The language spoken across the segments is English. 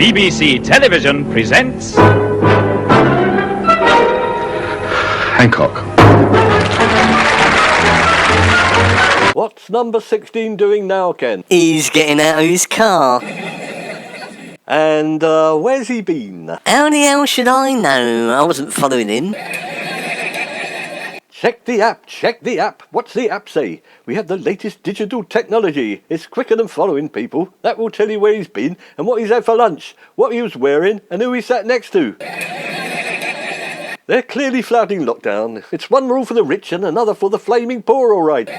BBC Television presents... Hancock. What's number 16 doing now, Ken? He's getting out of his car. And where's he been? How the hell should I know? I wasn't following him. Check the app, check the app. What's the app say? We have the latest digital technology. It's quicker than following people. That will tell you where he's been and what he's had for lunch, what he was wearing and who he sat next to. They're clearly flouting lockdown. It's one rule for the rich and another for the flaming poor, all right.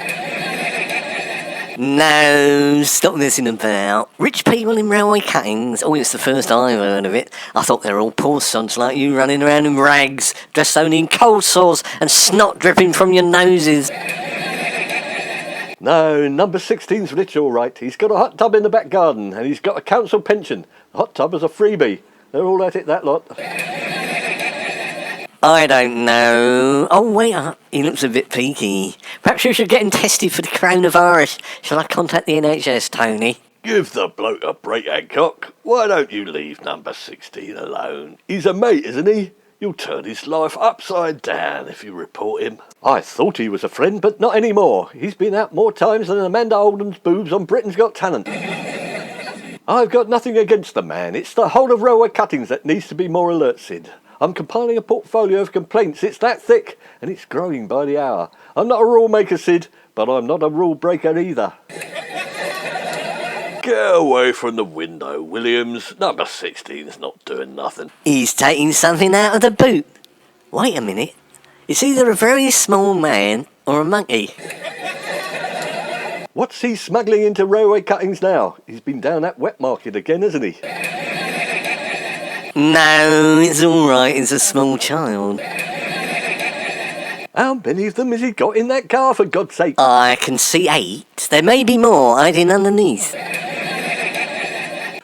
No, stop messing about. Rich people in railway cuttings? Oh, it's the first I've heard of it. I thought they were all poor sods like you running around in rags, dressed only in cold sores and snot dripping from your noses. No, number 16's rich, all right. He's got a hot tub in the back garden and he's got a council pension. The hot tub is a freebie. They're all at it, that lot. I don't know. Oh, wait up. He looks a bit peaky. Perhaps we should get him tested for the coronavirus. Shall I contact the NHS, Tony? Give the bloke a break, Hancock. Why don't you leave number 16 alone? He's a mate, isn't he? You'll turn his life upside down if you report him. I thought he was a friend, but not anymore. He's been out more times than Amanda Holden's boobs on Britain's Got Talent. I've got nothing against the man. It's the whole of railway cuttings that needs to be more alert, Sid. I'm compiling a portfolio of complaints. It's that thick, and it's growing by the hour. I'm not a rule maker, Sid, but I'm not a rule breaker either. Get away from the window, Williams. Number 16's not doing nothing. He's taking something out of the boot. Wait a minute. It's either a very small man or a monkey. What's he smuggling into railway cuttings now? He's been down that wet market again, hasn't he? No, it's all right. It's a small child. How many of them has he got in that car, for God's sake? I can see 8. There may be more hiding underneath.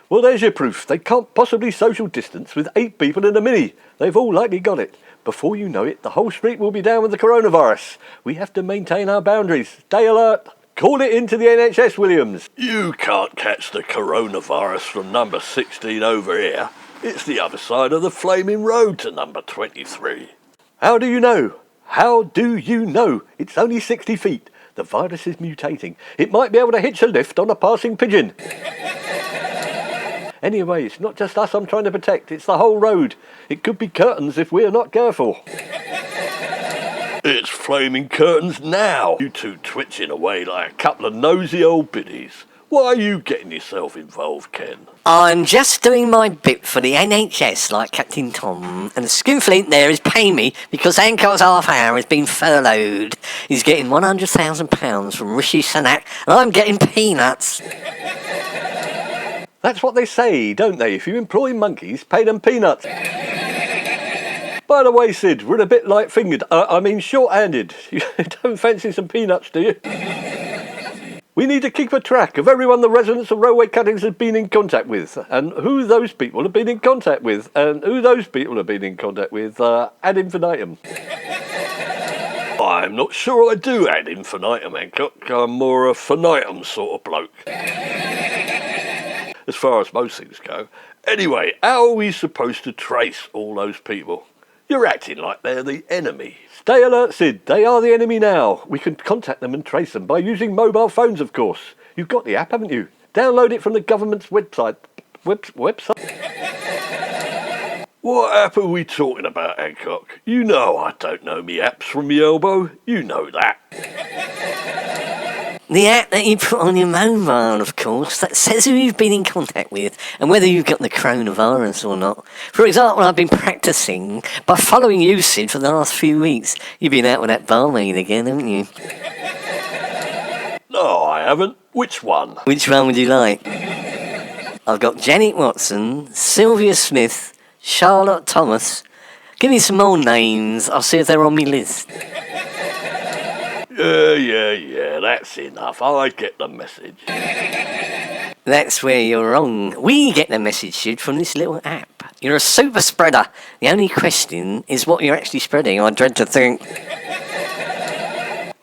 Well, there's your proof. They can't possibly social distance with 8 people in a Mini. They've all likely got it. Before you know it, the whole street will be down with the coronavirus. We have to maintain our boundaries. Stay alert. Call it into the NHS, Williams. You can't catch the coronavirus from number 16 over here. It's the other side of the flaming road to number 23. How do you know? How do you know? It's only 60 feet. The virus is mutating. It might be able to hitch a lift on a passing pigeon. Anyway, it's not just us I'm trying to protect. It's the whole road. It could be curtains if we're not careful. It's flaming curtains now. You two twitching away like a couple of nosy old biddies. Why are you getting yourself involved, Ken? I'm just doing my bit for the NHS like Captain Tom, and the scooflint there is paying me because Hancock's half hour has been furloughed. He's getting £100,000 from Rishi Sunak, and I'm getting peanuts. That's what they say, don't they? If you employ monkeys, pay them peanuts. By the way, Sid, we're a bit light-fingered. I mean short-handed. You don't fancy some peanuts, do you? We need to keep a track of everyone the residents of railway cuttings have been in contact with, and who those people have been in contact with, and who those people have been in contact with ad infinitum. I'm not sure I do ad infinitum, Hancock. I'm more a finitum sort of bloke. As far as most things go. Anyway, how are we supposed to trace all those people? You're acting like they're the enemy. Stay alert, Sid. They are the enemy now. We can contact them and trace them by using mobile phones, of course. You've got the app, haven't you? Download it from the government's website. Website? What app are we talking about, Hancock? You know I don't know me apps from me elbow. You know that. The app that you put on your mobile, of course, that says who you've been in contact with and whether you've got the coronavirus or not. For example, I've been practising by following you, Sid, for the last few weeks. You've been out with that barmaid again, haven't you? No, I haven't. Which one? Which one would you like? I've got Janet Watson, Sylvia Smith, Charlotte Thomas. Give me some more names. I'll see if they're on my list. Yeah, that's enough. I get the message. That's where you're wrong. We get the message, Sid, from this little app. You're a super spreader. The only question is what you're actually spreading, I dread to think.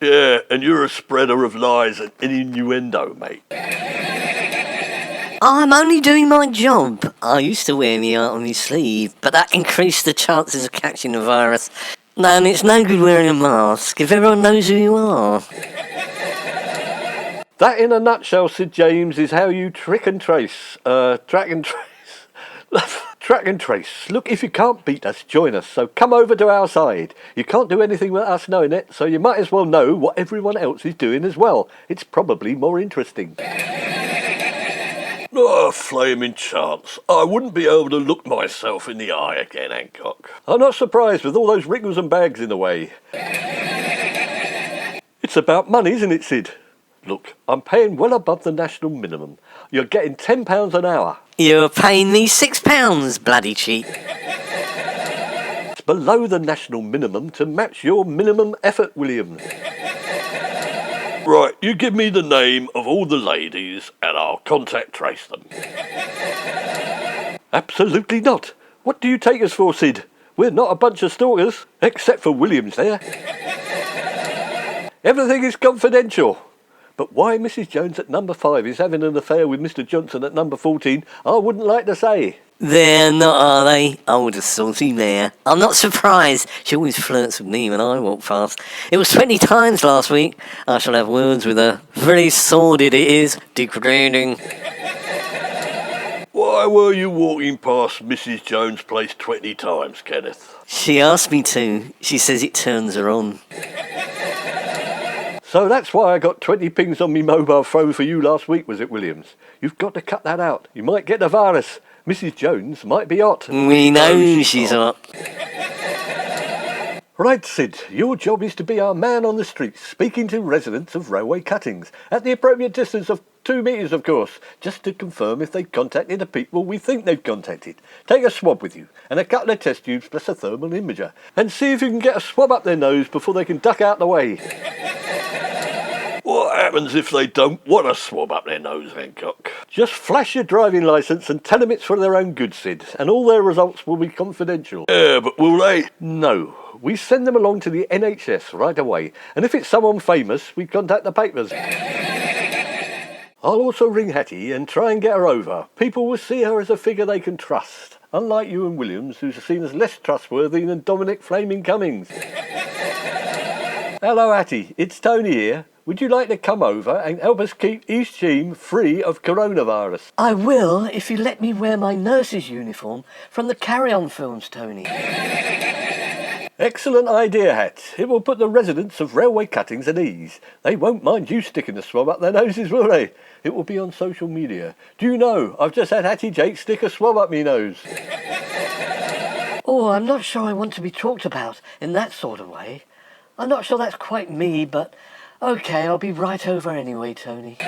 Yeah, and you're a spreader of lies and innuendo, mate. I'm only doing my job. I used to wear my heart on my sleeve, but that increased the chances of catching the virus. No, and it's no good wearing a mask if everyone knows who you are. That, in a nutshell, Sid James, is how you track and trace. Track and trace. Look, if you can't beat us, join us. So come over to our side. You can't do anything without us knowing it, so you might as well know what everyone else is doing as well. It's probably more interesting. Oh, flaming chance. I wouldn't be able to look myself in the eye again, Hancock. I'm not surprised with all those wriggles and bags in the way. It's about money, isn't it, Sid? Look, I'm paying well above the national minimum. You're getting £10 an hour. You're paying me £6, bloody cheap. It's below the national minimum to match your minimum effort, Williams. Right, you give me the name of all the ladies and I'll contact trace them. Absolutely not. What do you take us for, Sid? We're not a bunch of stalkers, except for Williams there. Everything is confidential. But why Mrs. Jones at number 5 is having an affair with Mr. Johnson at number 14, I wouldn't like to say. They're not, are they? Old salty mare. I'm not surprised. She always flirts with me when I walk past. It was 20 times last week. I shall have words with her. Very sordid it is. Degrading. Why were you walking past Mrs. Jones' place 20 times, Kenneth? She asked me to. She says it turns her on. So that's why I got 20 pings on me mobile phone for you last week, was it, Williams? You've got to cut that out. You might get the virus. Mrs. Jones might be hot. We know she's hot. Right, Sid, your job is to be our man on the streets, speaking to residents of railway cuttings, at the appropriate distance of 2 metres, of course, just to confirm if they've contacted the people we think they've contacted. Take a swab with you, and a couple of test tubes plus a thermal imager, and see if you can get a swab up their nose before they can duck out the way. What happens if they don't want to swab up their nose, Hancock? Just flash your driving licence and tell them it's for their own good, Sid, and all their results will be confidential. Yeah, but will they? No. We send them along to the NHS right away, and if it's someone famous, we contact the papers. I'll also ring Hattie and try and get her over. People will see her as a figure they can trust, unlike you and Williams, who's seen as less trustworthy than Dominic Flaming Cummings. Hello, Hattie. It's Tony here. Would you like to come over and help us keep East Cheam free of coronavirus? I will if you let me wear my nurse's uniform from the Carry On films, Tony. Excellent idea, Hat. It will put the residents of railway cuttings at ease. They won't mind you sticking the swab up their noses, will they? It will be on social media. Do you know, I've just had Hattie Jake stick a swab up me nose. Oh, I'm not sure I want to be talked about in that sort of way. I'm not sure that's quite me, but okay, I'll be right over anyway, Tony.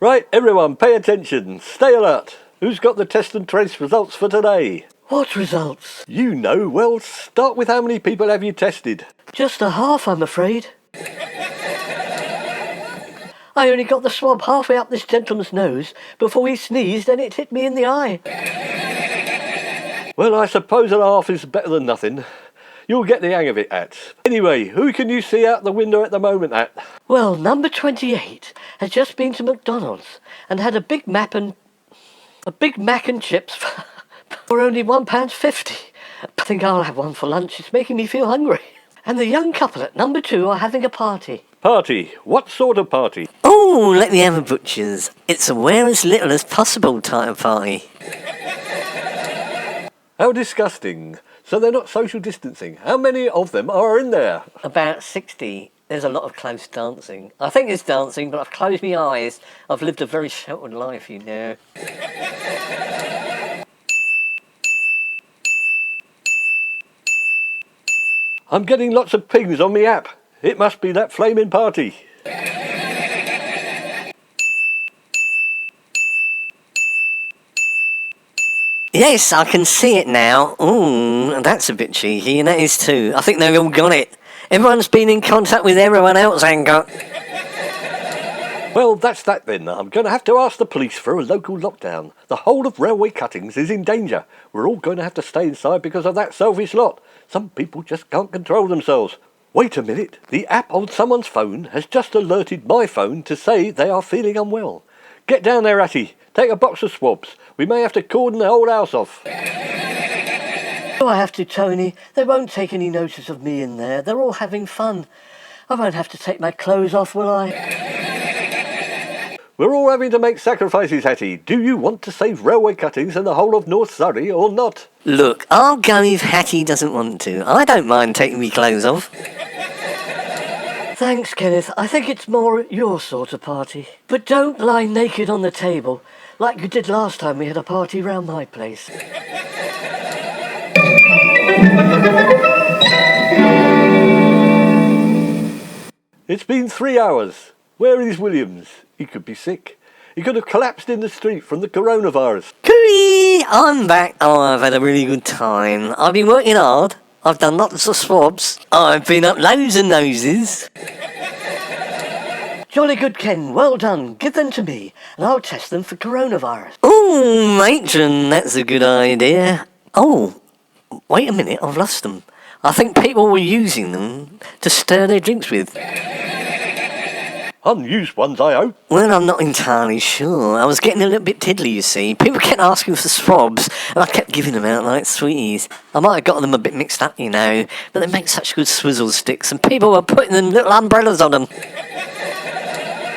Right, everyone, pay attention. Stay alert. Who's got the test and trace results for today? What results? You know. Well, start with how many people have you tested? Just a half, I'm afraid. I only got the swab halfway up this gentleman's nose before he sneezed and it hit me in the eye. Well, I suppose a half is better than nothing. You'll get the hang of it, At. Anyway, who can you see out the window at the moment, At? Well, number 28 has just been to McDonald's and had a Big Mac and chips for only £1.50. I think I'll have one for lunch. It's making me feel hungry. And the young couple at number 2 are having a party. Party? What sort of party? Oh, let me have a butcher's. It's a wear as little as possible type of party. How disgusting. So they're not social distancing. How many of them are in there? About 60. There's a lot of close dancing. I think it's dancing, but I've closed my eyes. I've lived a very sheltered life, you know. I'm getting lots of pings on me app. It must be that flaming party. Yes, I can see it now. Ooh, that's a bit cheeky, and that is too. I think they've all got it. Everyone's been in contact with everyone else, Hancock. Well, that's that then. I'm going to have to ask the police for a local lockdown. The whole of railway cuttings is in danger. We're all going to have to stay inside because of that selfish lot. Some people just can't control themselves. Wait a minute. The app on someone's phone has just alerted my phone to say they are feeling unwell. Get down there, Atty. Take a box of swabs. We may have to cordon the whole house off. Do I have to, Tony? They won't take any notice of me in there. They're all having fun. I won't have to take my clothes off, will I? We're all having to make sacrifices, Hattie. Do you want to save railway cuttings and the whole of North Surrey or not? Look, I'll go if Hattie doesn't want to. I don't mind taking me clothes off. Thanks, Kenneth. I think it's more your sort of party. But don't lie naked on the table like you did last time we had a party round my place. It's been 3 hours. Where is Williams? He could be sick. He could have collapsed in the street from the coronavirus. Cooey! I'm back. Oh, I've had a really good time. I've been working hard. I've done lots of swabs. I've been up loads of noses. Jolly good, Ken. Well done. Give them to me, and I'll test them for coronavirus. Oh, matron, that's a good idea. Oh, wait a minute. I've lost them. I think people were using them to stir their drinks with. Unused ones, I hope. Well, I'm not entirely sure. I was getting a little bit tiddly, you see. People kept asking for swabs, and I kept giving them out like sweeties. I might have got them a bit mixed up, you know, but they make such good swizzle sticks, and people were putting them little umbrellas on them.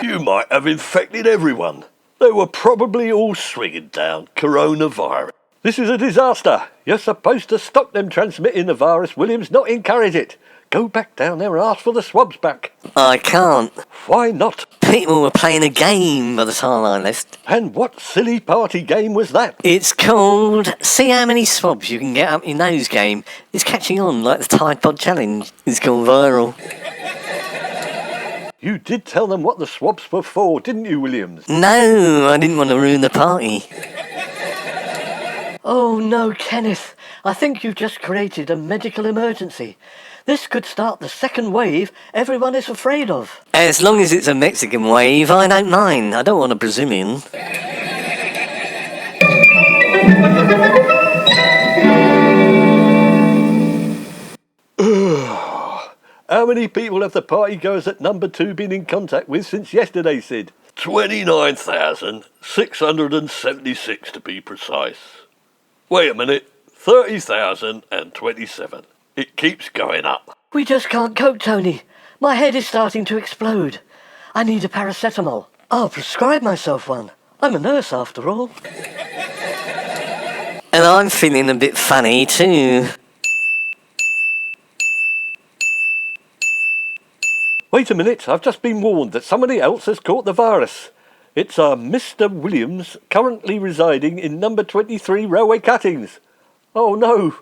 You might have infected everyone. They were probably all swinging down coronavirus. This is a disaster. You're supposed to stop them transmitting the virus, Williams, not encourage it. Go back down there and ask for the swabs back. I can't. Why not? People were playing a game by the time I left. And what silly party game was that? It's called See How Many Swabs You Can Get Up Your Nose game. It's catching on like the Tide Pod Challenge. It's gone viral. You did tell them what the swabs were for, didn't you, Williams? No, I didn't want to ruin the party. Oh no, Kenneth. I think you've just created a medical emergency. This could start the second wave everyone is afraid of. As long as it's a Mexican wave, I don't mind. I don't want a Brazilian. How many people have the party goers at number 2 been in contact with since yesterday, Sid? 29,676 to be precise. Wait a minute, 30,027. It keeps going up. We just can't cope, Tony. My head is starting to explode. I need a paracetamol. I'll prescribe myself one. I'm a nurse after all. And I'm feeling a bit funny too. Wait a minute, I've just been warned that somebody else has caught the virus. It's a Mr. Williams, currently residing in number 23 Railway Cuttings. Oh no.